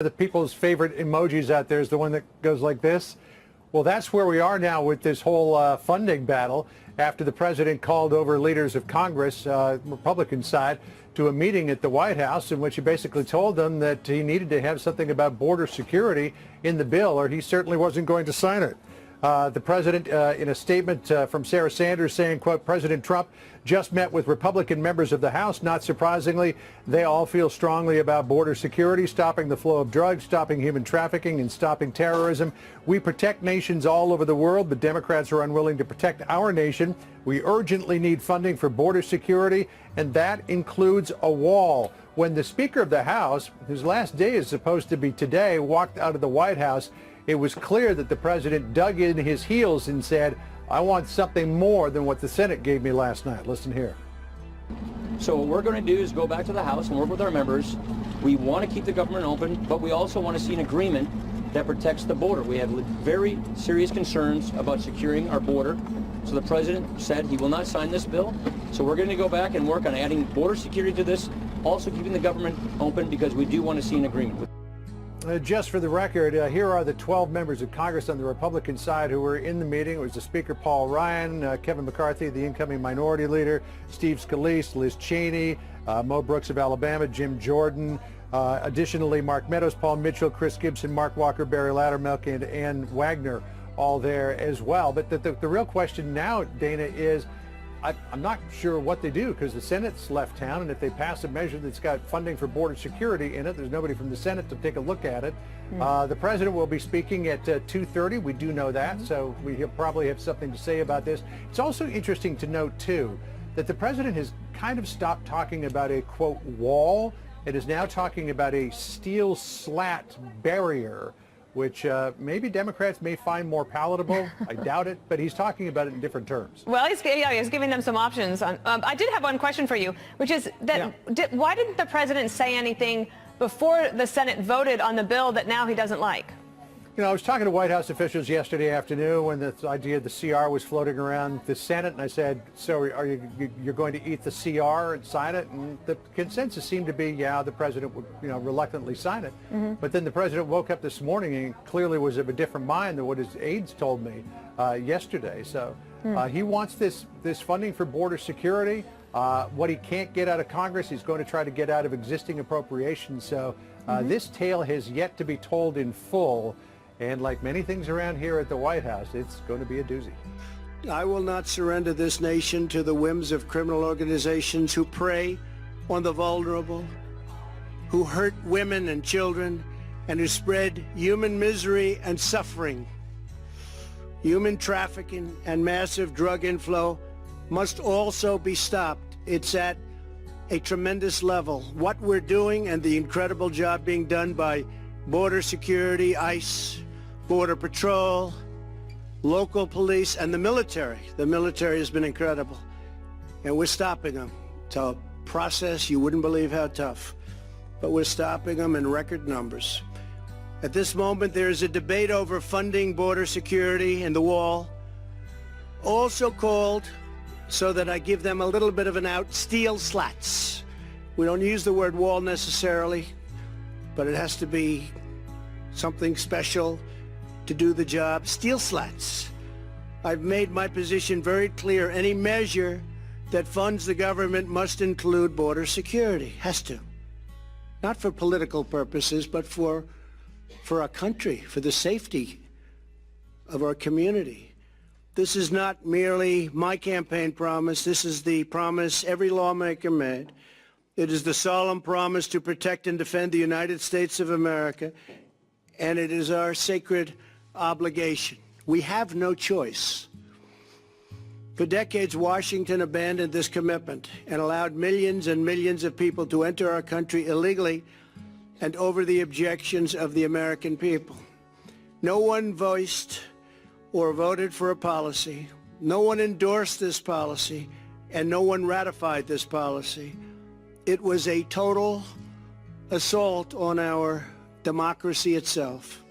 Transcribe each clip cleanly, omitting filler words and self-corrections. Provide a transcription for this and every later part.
The people's favorite emojis out there is the one that goes like this. Well, that's where we are now with this whole funding battle after the president called over leaders of Congress, Republican side, to a meeting at the White House in which he basically told them that he needed to have something about border security in the bill or he certainly wasn't going to sign it. The president, in a statement from Sarah Sanders saying, quote, President Trump just met with Republican members of the House. Not surprisingly, they all feel strongly about border security, stopping the flow of drugs, stopping human trafficking, and stopping terrorism. We protect nations all over the world, but Democrats are unwilling to protect our nation. We urgently need funding for border security, and that includes a wall. When the Speaker of the House, whose last day is supposed to be today, walked out of the White House, it was clear that the president dug in his heels and said, I want something more than what the Senate gave me last night. Listen here. So what we're going to do is go back to the House and work with our members. We want to keep the government open, but we also want to see an agreement that protects the border. We have very serious concerns about securing our border. So the president said he will not sign this bill. So we're going to go back and work on adding border security to this, also keeping the government open because we do want to see an agreement. Just for the record, here are the 12 members of Congress on the Republican side who were in the meeting. It was the Speaker Paul Ryan, Kevin McCarthy, the incoming minority leader, Steve Scalise, Liz Cheney, Mo Brooks of Alabama, Jim Jordan, additionally Mark Meadows, Paul Mitchell, Chris Gibson, Mark Walker, Barry Loudermilk, and Ann Wagner all there as well. But the real question now, Dana, is I'm not sure what they do because the Senate's left town, and if they pass a measure that's got funding for border security in it, there's nobody from the Senate to take a look at it. The president will be speaking at 2:30. We do know that, so he'll probably have something to say about this. It's also interesting to note, too, that the president has kind of stopped talking about a, quote, wall. It is now talking about a steel slat barrier, which maybe Democrats may find more palatable. I doubt it, but he's talking about it in different terms. Well, he's giving them some options. I did have one question for you, which is that why didn't the president say anything before the Senate voted on the bill that now he doesn't like? You know, I was talking to White House officials yesterday afternoon when the idea of the CR was floating around the Senate, and I said, so are you're going to eat the CR and sign it? And the consensus seemed to be, yeah, the president would, reluctantly sign it. But then the president woke up this morning and clearly was of a different mind than what his aides told me yesterday. So he wants this funding for border security. What he can't get out of Congress, he's going to try to get out of existing appropriations. So this tale has yet to be told in full. And like many things around here at the White House, it's going to be a doozy. I will not surrender this nation to the whims of criminal organizations who prey on the vulnerable, who hurt women and children, and who spread human misery and suffering. Human trafficking and massive drug inflow must also be stopped. It's at a tremendous level. What we're doing and the incredible job being done by border security, ICE, Border Patrol, local police, and the military. The military has been incredible. And we're stopping them. It's a process you wouldn't believe how tough. But we're stopping them in record numbers. At this moment, there is a debate over funding border security and the wall, also called, so that I give them a little bit of an out, steel slats. We don't use the word wall necessarily, but it has to be something special to do the job. Steel slats. I've made my position very clear. Any measure that funds the government must include border security. Has to. Not for political purposes, but for our country, for the safety of our community. This is not merely my campaign promise. This is the promise every lawmaker made. It is the solemn promise to protect and defend the United States of America, and it is our sacred obligation. We have no choice. For decades, Washington abandoned this commitment and allowed millions and millions of people to enter our country illegally and over the objections of the American people. No one voiced or voted for a policy. No one endorsed this policy, and no one ratified this policy. It was a total assault on our democracy itself.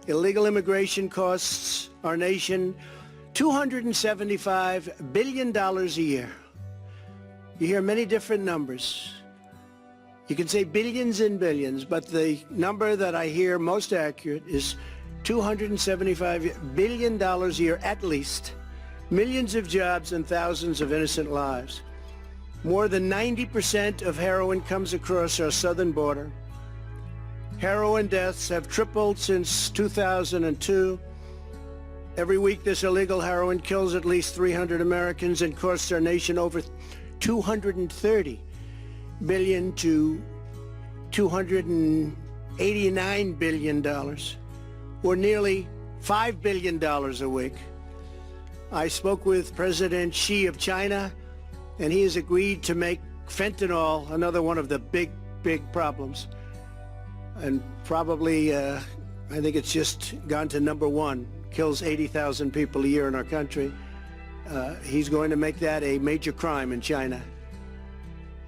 Illegal immigration costs our nation $275 billion a year. You hear many different numbers. You can say billions and billions, but the number that I hear most accurate is $275 billion a year at least, millions of jobs and thousands of innocent lives. More than 90% of heroin comes across our southern border. Heroin deaths have tripled since 2002. Every week this illegal heroin kills at least 300 Americans and costs our nation over $230 billion to $289 billion, or nearly $5 billion a week. I spoke with President Xi of China, and he has agreed to make fentanyl another one of the big problems. And probably, I think it's just gone to number one, kills 80,000 people a year in our country. He's going to make that a major crime in China.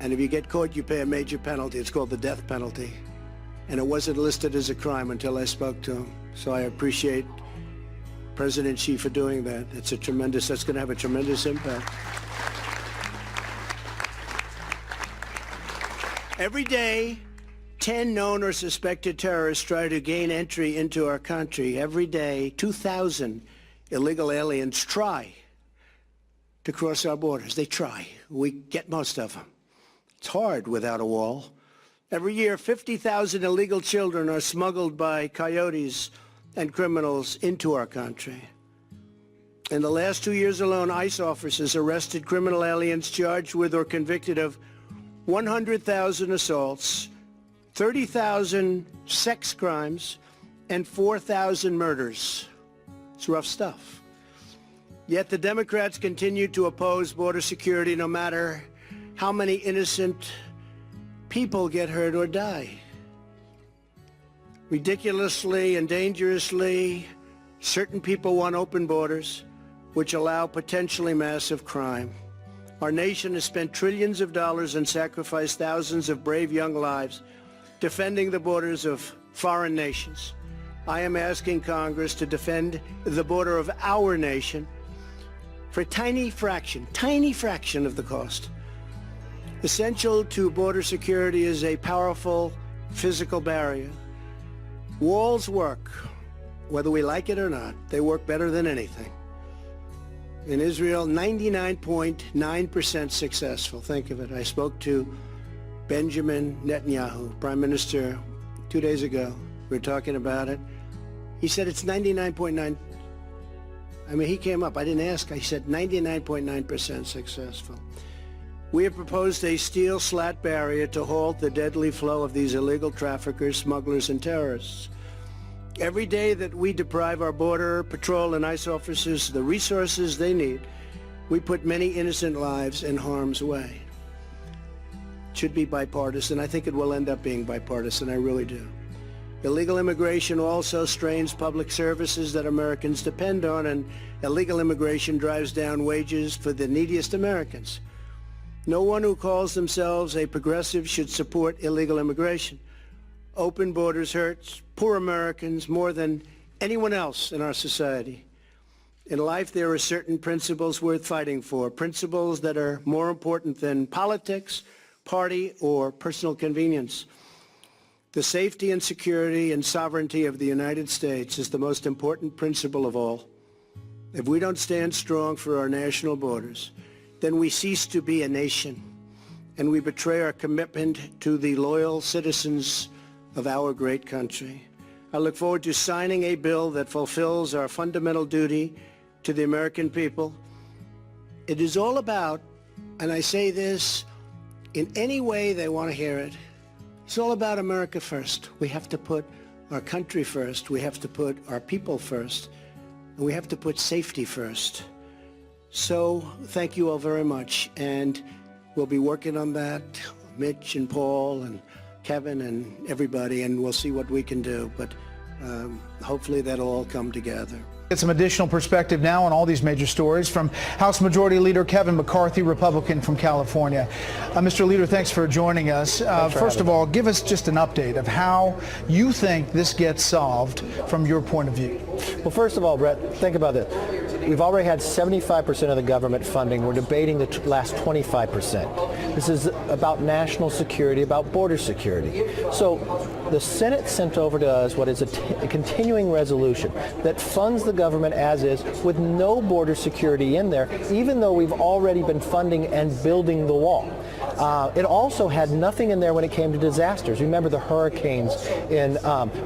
And if you get caught, you pay a major penalty. It's called the death penalty. And it wasn't listed as a crime until I spoke to him. So I appreciate President Xi for doing that. That's going to have a tremendous impact. Every day, 10 known or suspected terrorists try to gain entry into our country. Every day, 2,000 illegal aliens try to cross our borders. They try. We get most of them. It's hard without a wall. Every year, 50,000 illegal children are smuggled by coyotes and criminals into our country. In the last 2 years alone, ICE officers arrested criminal aliens charged with or convicted of 100,000 assaults, 30,000 sex crimes, and 4,000 murders. It's rough stuff. Yet the Democrats continue to oppose border security no matter how many innocent people get hurt or die. Ridiculously and dangerously, certain people want open borders, which allow potentially massive crime. Our nation has spent trillions of dollars and sacrificed thousands of brave young lives defending the borders of foreign nations. I am asking Congress to defend the border of our nation for a tiny fraction of the cost. Essential to border security is a powerful physical barrier. Walls work, whether we like it or not. They work better than anything. In Israel, 99.9% successful. Think of it. I spoke to Benjamin Netanyahu, Prime Minister, 2 days ago. We were talking about it. He said it's 99.9. I mean, he came up. I didn't ask. I said 99.9% successful. We have proposed a steel slat barrier to halt the deadly flow of these illegal traffickers, smugglers, and terrorists. Every day that we deprive our border patrol and ICE officers the resources they need, we put many innocent lives in harm's way. It should be bipartisan. I think it will end up being bipartisan. I really do. Illegal immigration also strains public services that Americans depend on, and illegal immigration drives down wages for the neediest Americans. No one who calls themselves a progressive should support illegal immigration. Open borders hurts poor Americans more than anyone else in our society. In life, there are certain principles worth fighting for, principles that are more important than politics, party, or personal convenience. The safety and security and sovereignty of the United States is the most important principle of all. If we don't stand strong for our national borders, then we cease to be a nation, and we betray our commitment to the loyal citizens of our great country. I look forward to signing a bill that fulfills our fundamental duty to the American people. It is all about, and I say this in any way they want to hear it, it's all about America first. We have to put our country first. We have to put our people first. And we have to put safety first. So thank you all very much. And we'll be working on that, Mitch and Paul and Kevin and everybody, and we'll see what we can do. But hopefully that'll all come together. Get some additional perspective now on all these major stories from House Majority Leader Kevin McCarthy, Republican from California. Mr. Leader, thanks for joining us. First of all, give us just an update of how you think this gets solved from your point of view. Well, first of all, Brett, think about this. We've already had 75% of the government funding. We're debating the last 25%. This is about national security, about border security. So the Senate sent over to us what is a continuing resolution that funds the government as is with no border security in there, even though we've already been funding and building the wall. It also had nothing in there when it came to disasters. Remember the hurricanes in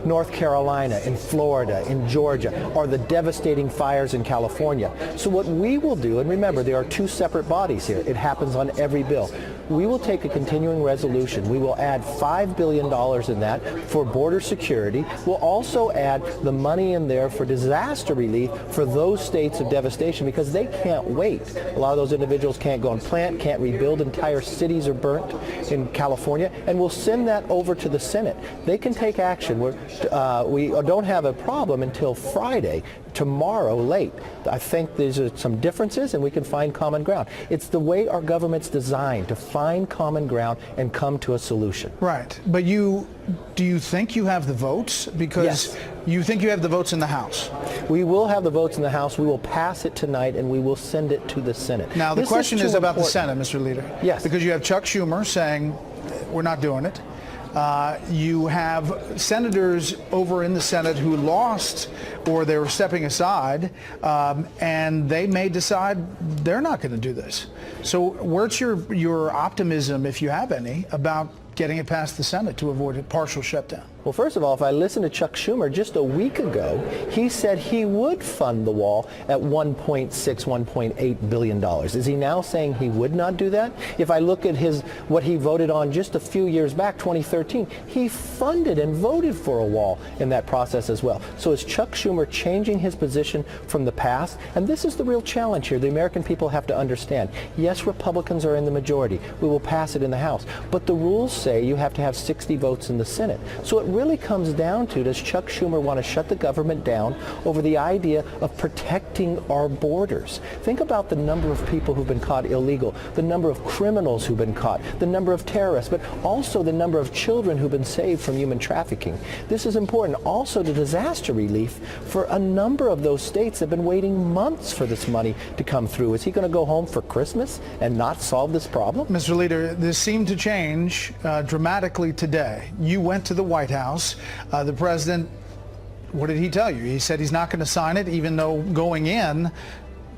North Carolina, in Florida, in Georgia, or the devastating fires in California. So what we will do, and remember there are two separate bodies here, it happens on every bill. We will take a continuing resolution. We will add $5 billion in that for border security. We'll also add the money in there for disaster relief for those states of devastation because they can't wait. A lot of those individuals can't go and plant, can't rebuild. Entire cities are burnt in California, and we'll send that over to the Senate. They can take action. We don't have a problem until Friday, tomorrow late. I think there's some differences and we can find common ground. It's the way our government's designed to find common ground and come to a solution. Right. But do you think you have the votes? Because Yes. you think you have the votes in the House. We will have the votes in the House. We will pass it tonight and we will send it to the Senate. Now, the This question is too about the important. Senate, Mr. Leader. Yes. Because you have Chuck Schumer saying, we're not doing it. You have senators over in the Senate who lost or they were stepping aside, and they may decide they're not going to do this. So where's your optimism, if you have any, about getting it past the Senate to avoid a partial shutdown? Well, first of all, if I listen to Chuck Schumer just a week ago, he said he would fund the wall at $1.6, $1.8 billion. Is he now saying he would not do that? If I look at what he voted on just a few years back, 2013, he funded and voted for a wall in that process as well. So is Chuck Schumer changing his position from the past? And this is the real challenge here. The American people have to understand. Yes, Republicans are in the majority. We will pass it in the House. But the rules say you have to have 60 votes in the Senate. So it really comes down to, does Chuck Schumer want to shut the government down over the idea of protecting our borders? Think about the number of people who've been caught illegal, the number of criminals who've been caught, the number of terrorists, but also the number of children who've been saved from human trafficking. This is important. Also the disaster relief for a number of those states that have been waiting months for this money to come through. Is he going to go home for Christmas and not solve this problem? Mr. Leader, this seemed to change dramatically today. You went to the White House. The president, what did he tell you? He said he's not going to sign it, even though going in,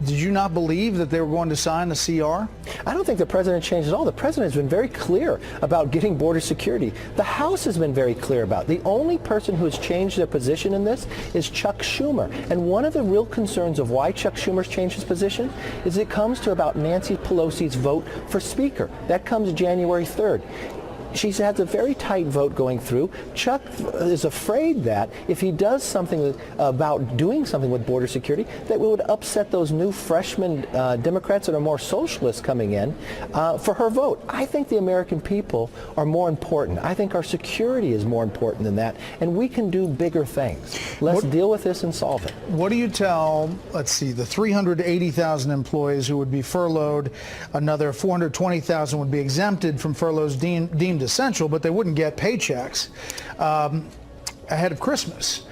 did you not believe that they were going to sign the CR? I don't think the president changed at all. The president has been very clear about getting border security. The House has been very clear about it. The only person who has changed their position in this is Chuck Schumer. And one of the real concerns of why Chuck Schumer's changed his position is it comes to about Nancy Pelosi's vote for Speaker. That comes January 3rd. She has a very tight vote going through. Chuck is afraid that if he does something about doing something with border security, that we would upset those new freshman Democrats that are more socialist coming in for her vote. I think the American people are more important. I think our security is more important than that, and we can do bigger things. Let's deal with this and solve it. What do you tell, let's see, the 380,000 employees who would be furloughed, another 420,000 would be exempted from furloughs deemed essential, but they wouldn't get paychecks ahead of Christmas.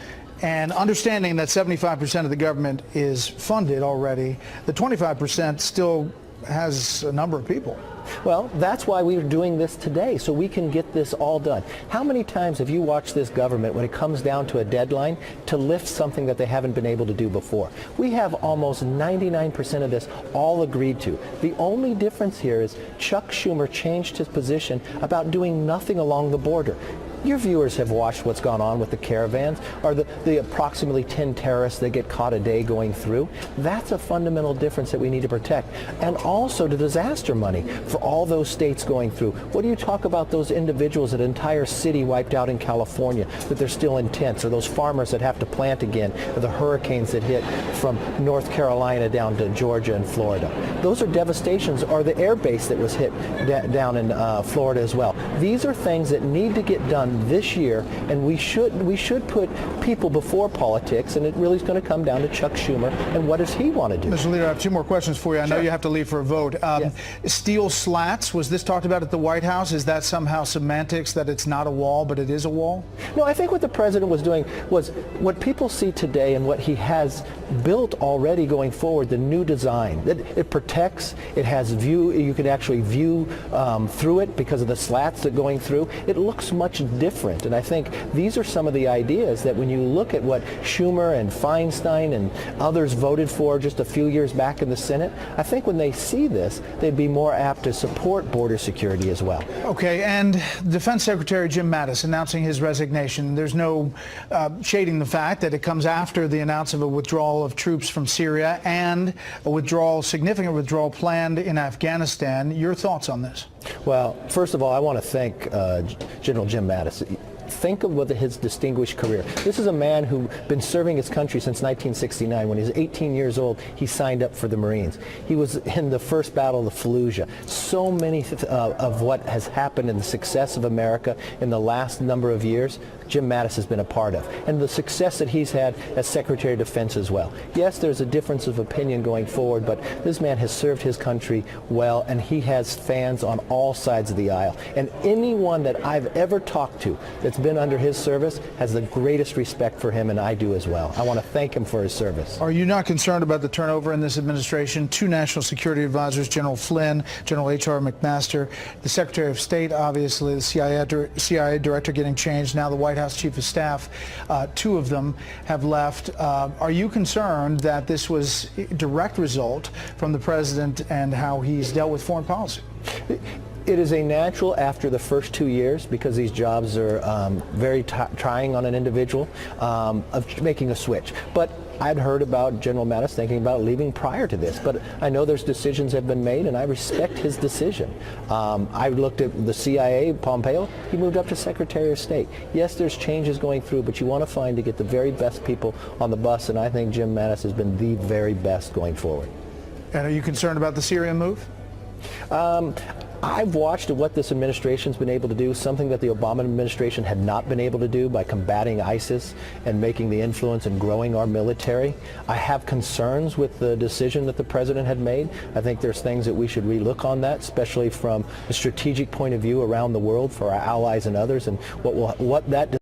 And understanding that 75% of the government is funded already, the 25% still has a number of people. Well, that's why we're doing this today, so we can get this all done. How many times have you watched this government, when it comes down to a deadline, to lift something that they haven't been able to do before? We have almost 99% of this all agreed to. The only difference here is Chuck Schumer changed his position about doing nothing along the border. Your viewers have watched what's gone on with the caravans, or the approximately 10 terrorists that get caught a day going through. That's a fundamental difference that we need to protect. And also the disaster money for all those states going through. What do you talk about those individuals, that entire city wiped out in California, that they're still in tents, or those farmers that have to plant again, or the hurricanes that hit from North Carolina down to Georgia and Florida. Those are devastations, or the air base that was hit down in Florida as well. These are things that need to get done happen this year, and we should put people before politics, and it really is going to come down to Chuck Schumer and what does he want to do. Mr. Leader, I have two more questions for you. I know you have to leave for a vote. Yes. Steel slats, was this talked about at the White House? Is that somehow semantics, that it's not a wall, but it is a wall? No, I think what the president was doing was what people see today and what he has built already going forward, the new design. It protects, it has view, you can actually view through it because of the slats that are going through. It looks much different, and I think these are some of the ideas that when you look at what Schumer and Feinstein and others voted for just a few years back in the Senate, I think when they see this, they'd be more apt to support border security as well. Okay, and Defense Secretary Jim Mattis announcing his resignation. There's no shading the fact that it comes after the announcement of a withdrawal of troops from Syria and a significant withdrawal planned in Afghanistan. Your thoughts on this? Well, first of all, I want to thank General Jim Mattis. Think of his distinguished career. This is a man who's been serving his country since 1969. When he was 18 years old, he signed up for the Marines. He was in the first battle of Fallujah. So many of what has happened in the success of America in the last number of years, Jim Mattis has been a part of. And the success that he's had as Secretary of Defense as well. Yes, there's a difference of opinion going forward, but this man has served his country well, and he has fans on all sides of the aisle. And anyone that I've ever talked to that's been under his service has the greatest respect for him, and I do as well. I want to thank him for his service. Are you not concerned about the turnover in this administration? Two national security advisors, General Flynn, General H.R. McMaster, the Secretary of State, obviously, the CIA director getting changed, now the White House Chief of Staff. Two of them have left. Are you concerned that this was a direct result from the president and how he's dealt with foreign policy? It is a natural after the first 2 years, because these jobs are very trying on an individual, of making a switch. But I'd heard about General Mattis thinking about leaving prior to this, but I know there's decisions have been made, and I respect his decision. I looked at the CIA, Pompeo, he moved up to Secretary of State. Yes, there's changes going through, but you want to find to get the very best people on the bus, and I think Jim Mattis has been the very best going forward. And are you concerned about the Syria move? I've watched what this administration's been able to do, something that the Obama administration had not been able to do by combating ISIS and making the influence and growing our military. I have concerns with the decision that the president had made. I think there's things that we should relook on that, especially from a strategic point of view around the world for our allies and others, and what that